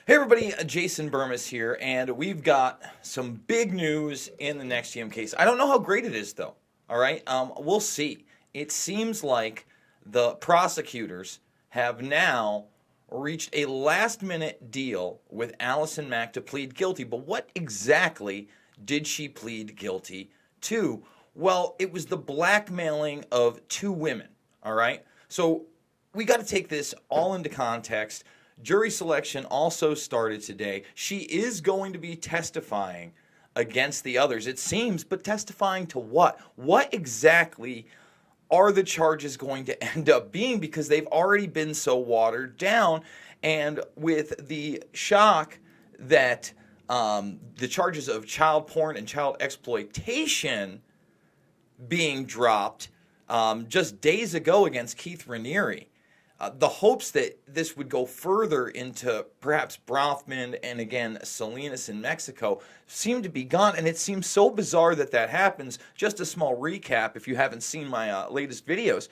Hey everybody, Jason Burmis here, and we've got some big news in the NXIVM case. I don't know how great it is though, all right? We'll see. It seems like the prosecutors have now reached a last-minute deal with Allison Mack to plead guilty, but what exactly did she plead guilty to? Well, it was the blackmailing of two women, all right? So we got to take this all into context. Jury selection also started today. She is going to be testifying against the others, it seems, but testifying to what? What exactly are the charges going to end up being? Because they've already been so watered down, and with the shock that the charges of child porn and child exploitation being dropped just days ago against Keith Raniere, the hopes that this would go further into perhaps Bronfman and again Salinas in Mexico seem to be gone, and it seems so bizarre that that happens. Just a small recap if you haven't seen my latest videos.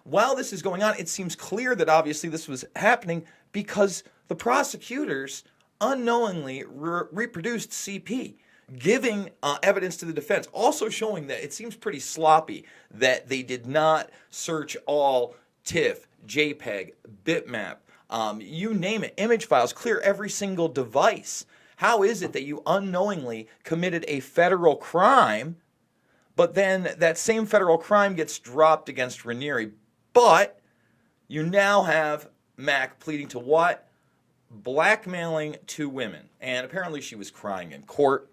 While this is going on, it seems clear that obviously this was happening because the prosecutors unknowingly reproduced CP, giving evidence to the defense, also showing that it seems pretty sloppy that they did not search all TIFF, JPEG, bitmap, you name it, image files, clear every single device. How is it that you unknowingly committed a federal crime, but then that same federal crime gets dropped against Raniere, but you now have Mack pleading to what? Blackmailing two women. And apparently she was crying in court.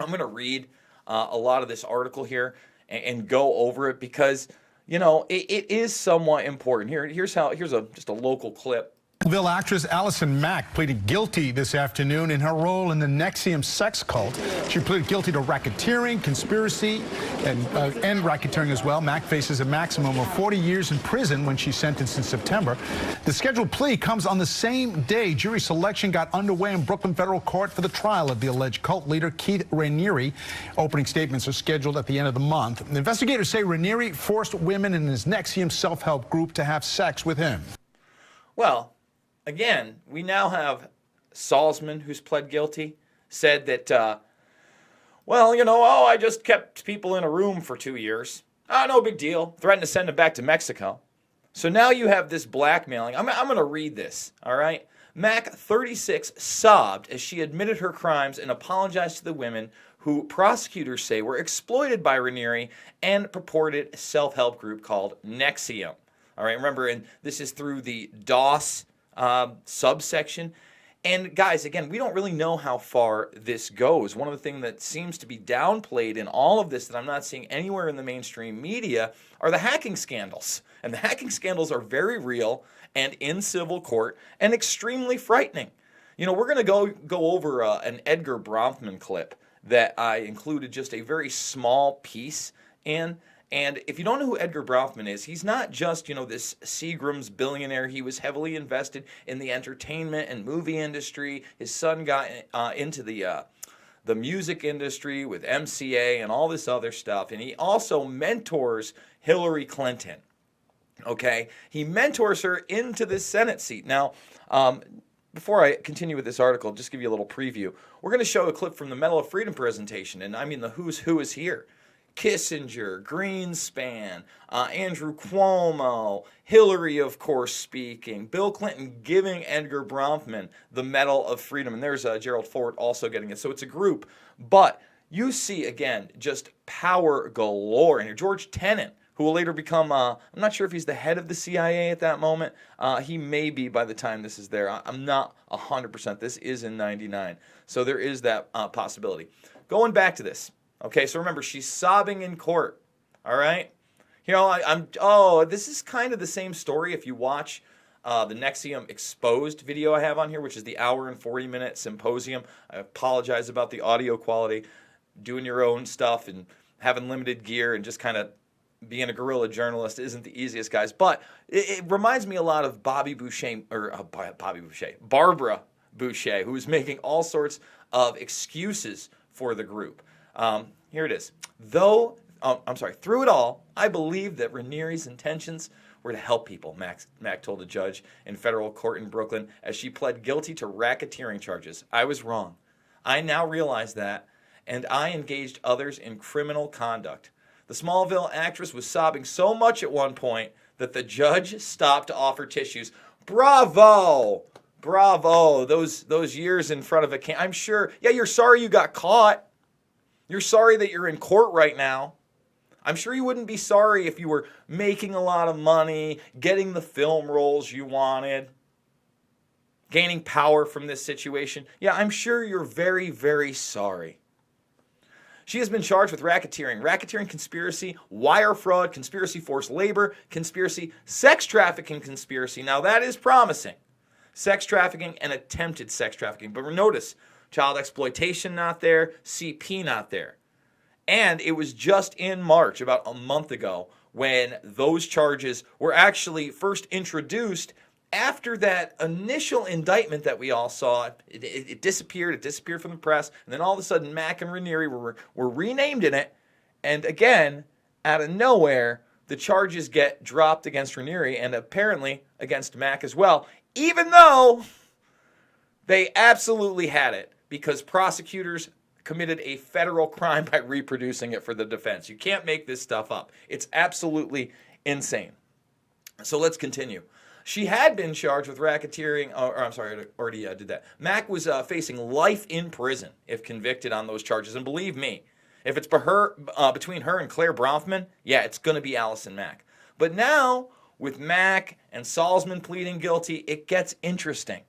I'm going to read a lot of this article here and go over it because you know, it is somewhat important. Here's just a local clip. Ville actress Allison Mack pleaded guilty this afternoon in her role in the NXIVM sex cult. She pleaded guilty to racketeering, conspiracy, and racketeering as well. Mack faces a maximum of 40 years in prison when she's sentenced in September. The scheduled plea comes on the same day jury selection got underway in Brooklyn federal court for the trial of the alleged cult leader Keith Raniere. Opening statements are scheduled at the end of the month. The investigators say Raniere forced women in his NXIVM self-help group to have sex with him. Well, again, we now have Salzman, who's pled guilty, said that, well, you know, I just kept people in a room for 2 years. No big deal. Threatened to send them back to Mexico. So now you have this blackmailing. I'm going to read this, all right? Mack, 36, sobbed as she admitted her crimes and apologized to the women who prosecutors say were exploited by Raniere and purported self-help group called NXIVM. All right, remember, and this is through the DOS subsection. And guys, again, we don't really know how far this goes. One of the things that seems to be downplayed in all of this that I'm not seeing anywhere in the mainstream media are the hacking scandals. And the hacking scandals are very real and in civil court and extremely frightening. You know, we're going to go over an Edgar Bronfman clip that I included just a very small piece in. And if you don't know who Edgar Bronfman is, he's not just, you know, this Seagram's billionaire. He was heavily invested in the entertainment and movie industry. His son got into the music industry with MCA and all this other stuff. And he also mentors Hillary Clinton. Okay? He mentors her into this Senate seat. Now, before I continue with this article, just give you a little preview. We're going to show a clip from the Medal of Freedom presentation. And I mean, the who's who is here. Kissinger, Greenspan, Andrew Cuomo, Hillary, of course, speaking, Bill Clinton giving Edgar Bronfman the Medal of Freedom, and there's Gerald Ford also getting it. So it's a group, but you see, again, just power galore in here. George Tenet, who will later become, I'm not sure if he's the head of the CIA at that moment. He may be by the time this is there. I'm not 100%. This is in 99, so there is that possibility. Going back to this. Okay, so remember, she's sobbing in court, all right? You know, this is kind of the same story if you watch the NXIVM Exposed video I have on here, which is the hour and 40-minute symposium. I apologize about the audio quality. Doing your own stuff and having limited gear and just kind of being a guerrilla journalist isn't the easiest, guys. But it reminds me a lot of Barbara Boucher, who is making all sorts of excuses for the group. Here it is. Through it all, I believe that Raniere's intentions We're to help people, Mack told a judge in federal court in Brooklyn as she pled guilty to racketeering charges. I was wrong. I now realize that, and I engaged others in criminal conduct. The Smallville actress was sobbing so much at one point that the judge stopped to offer tissues. Bravo! Bravo! Those years in front of a camera. I'm sure, yeah, you're sorry you got caught. You're sorry that you're in court right now. I'm sure you wouldn't be sorry if you were making a lot of money, getting the film roles you wanted, gaining power from this situation. Yeah, I'm sure you're very, very sorry. She has been charged with racketeering conspiracy, wire fraud, conspiracy forced labor, conspiracy, sex trafficking conspiracy. Now that is promising. Sex trafficking and attempted sex trafficking. But notice, child exploitation not there, CP not there. And it was just in March, about a month ago, when those charges were actually first introduced after that initial indictment that we all saw. It disappeared. It disappeared from the press. And then all of a sudden, Mack and Raniere were renamed in it. And again, out of nowhere, the charges get dropped against Raniere and apparently against Mack as well, even though they absolutely had it because prosecutors committed a federal crime by reproducing it for the defense. You can't make this stuff up. It's absolutely insane. So let's continue. She had been charged with racketeering, I'm sorry, I already did that. Mack was facing life in prison if convicted on those charges. And believe me, if it's between her and Claire Bronfman, yeah, it's going to be Allison Mack. But now, with Mack and Salzman pleading guilty, it gets interesting.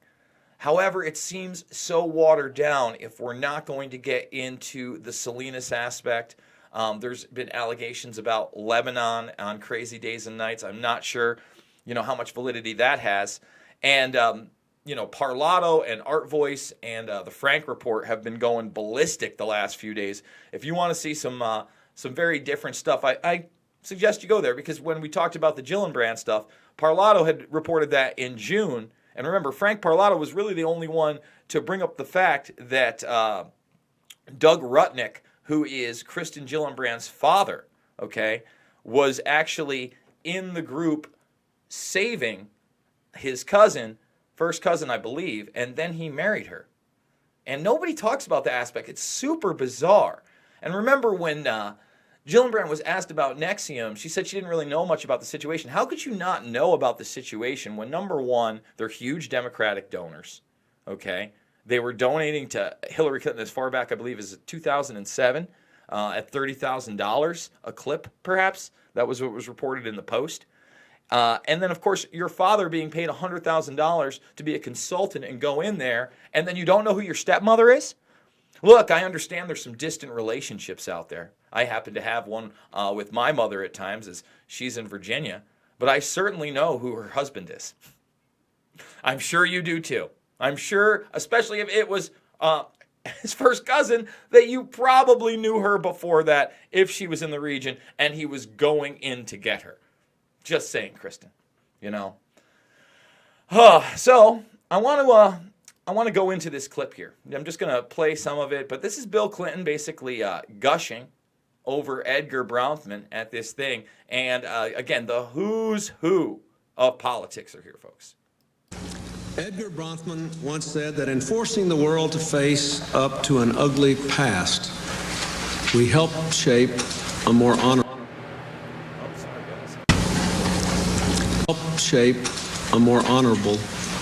However, it seems so watered down if we're not going to get into the Salinas aspect. There's been allegations about Lebanon on Crazy Days and Nights. I'm not sure, how much validity that has. And, Parlato and Art Voice and the Frank Report have been going ballistic the last few days. If you want to see some very different stuff, I suggest you go there because when we talked about the Gillibrand stuff, Parlato had reported that in June. And remember, Frank Parlato was really the only one to bring up the fact that Doug Rutnick, who is Kristen Gillibrand's father, was actually in the group saving his cousin, first cousin, I believe, and then he married her. And nobody talks about that aspect. It's super bizarre. And remember when Gillibrand was asked about NXIVM, she said she didn't really know much about the situation. How could you not know about the situation when, number one, they're huge Democratic donors, They were donating to Hillary Clinton as far back, I believe, as 2007 at $30,000 a clip, perhaps. That was what was reported in the Post. And then, of course, your father being paid $100,000 to be a consultant and go in there, and then you don't know who your stepmother is? Look, I understand there's some distant relationships out there. I happen to have one with my mother at times, as she's in Virginia. But I certainly know who her husband is. I'm sure you do too. I'm sure, especially if it was his first cousin, that you probably knew her before that if she was in the region and he was going in to get her. Just saying, Kristen. So I want to go into this clip here. I'm just going to play some of it, but this is Bill Clinton basically gushing over Edgar Bronfman at this thing. And again, the who's who of politics are here, folks. Edgar Bronfman once said that in forcing the world to face up to an ugly past, we help shape a more honorable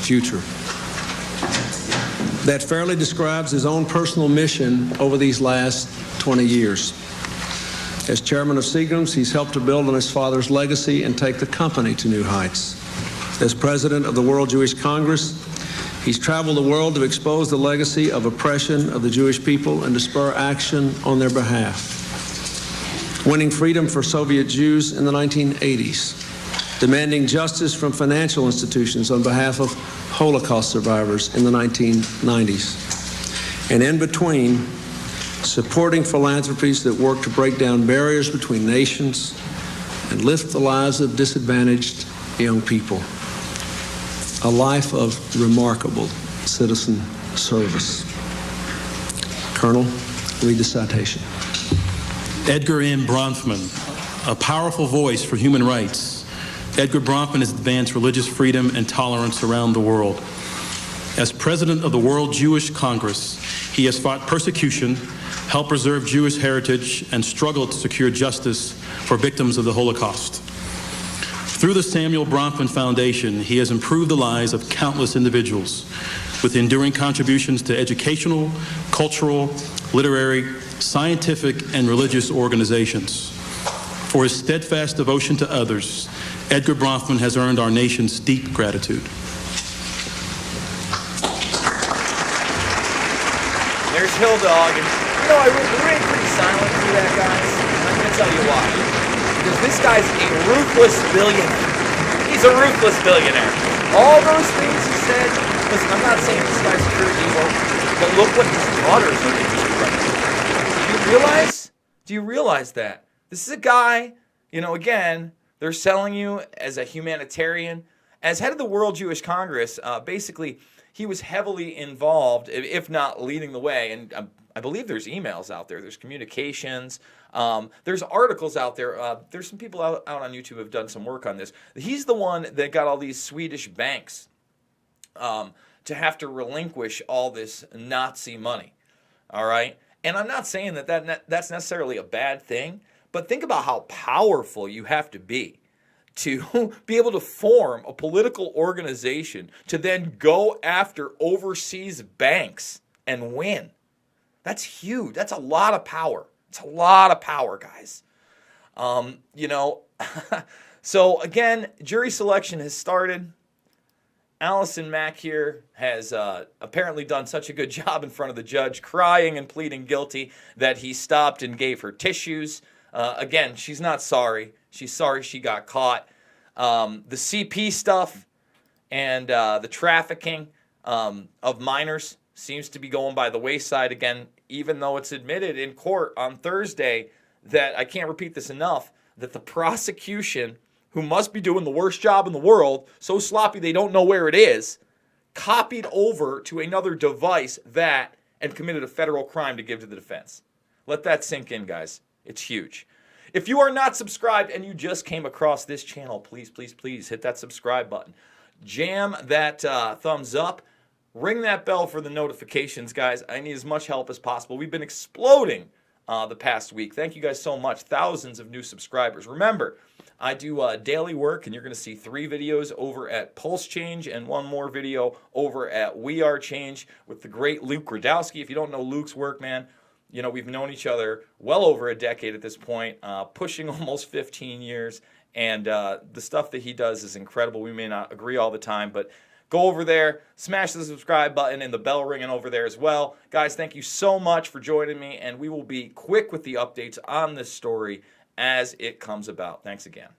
future. That fairly describes his own personal mission over these last 20 years. As chairman of Seagram's, he's helped to build on his father's legacy and take the company to new heights. As president of the World Jewish Congress, he's traveled the world to expose the legacy of oppression of the Jewish people and to spur action on their behalf. Winning freedom for Soviet Jews in the 1980s, demanding justice from financial institutions on behalf of Holocaust survivors in the 1990s. And in between, supporting philanthropies that work to break down barriers between nations and lift the lives of disadvantaged young people. A life of remarkable citizen service. Colonel, read the citation. Edgar M. Bronfman, a powerful voice for human rights, Edgar Bronfman has advanced religious freedom and tolerance around the world. As president of the World Jewish Congress, he has fought persecution, helped preserve Jewish heritage, and struggled to secure justice for victims of the Holocaust. Through the Samuel Bronfman Foundation, he has improved the lives of countless individuals with enduring contributions to educational, cultural, literary, scientific, and religious organizations. For his steadfast devotion to others, Edgar Bronfman has earned our nation's deep gratitude. There's Hill Dog, and I remain pretty silent through that, guys. And I'm going to tell you why. Because this guy's a ruthless billionaire. He's a ruthless billionaire. All those things he said, listen, I'm not saying this guy's pure evil, but look what his daughters are into right now. Do you realize that? This is a guy, again, they're selling you as a humanitarian. As head of the World Jewish Congress, basically, he was heavily involved, if not leading the way, and I believe there's emails out there, there's communications, there's articles out there, there's some people out on YouTube who have done some work on this. He's the one that got all these Swedish banks to have to relinquish all this Nazi money, all right? And I'm not saying that's necessarily a bad thing, but think about how powerful you have to be able to form a political organization to then go after overseas banks and win. That's huge. That's a lot of power. It's a lot of power, guys. So again, jury selection has started. Allison Mack here has apparently done such a good job in front of the judge, crying and pleading guilty, that he stopped and gave her tissues. Again, she's not sorry. She's sorry she got caught. The CP stuff and the trafficking of minors seems to be going by the wayside again, even though it's admitted in court on Thursday that, I can't repeat this enough, that the prosecution, who must be doing the worst job in the world, so sloppy they don't know where it is, copied over to another device and committed a federal crime to give to the defense. Let that sink in, guys. It's huge. If you are not subscribed and you just came across this channel, please, please, please hit that subscribe button. Jam that thumbs up. Ring that bell for the notifications, guys. I need as much help as possible. We've been exploding the past week. Thank you guys so much. Thousands of new subscribers. Remember, I do daily work, and you're going to see 3 videos over at Pulse Change and 1 more video over at We Are Change with the great Luke Gradowski. If you don't know Luke's work, man, we've known each other well over a decade at this point, pushing almost 15 years, and the stuff that he does is incredible. We may not agree all the time, but go over there, smash the subscribe button and the bell ringing over there as well. Guys, thank you so much for joining me, and we will be quick with the updates on this story as it comes about. Thanks again.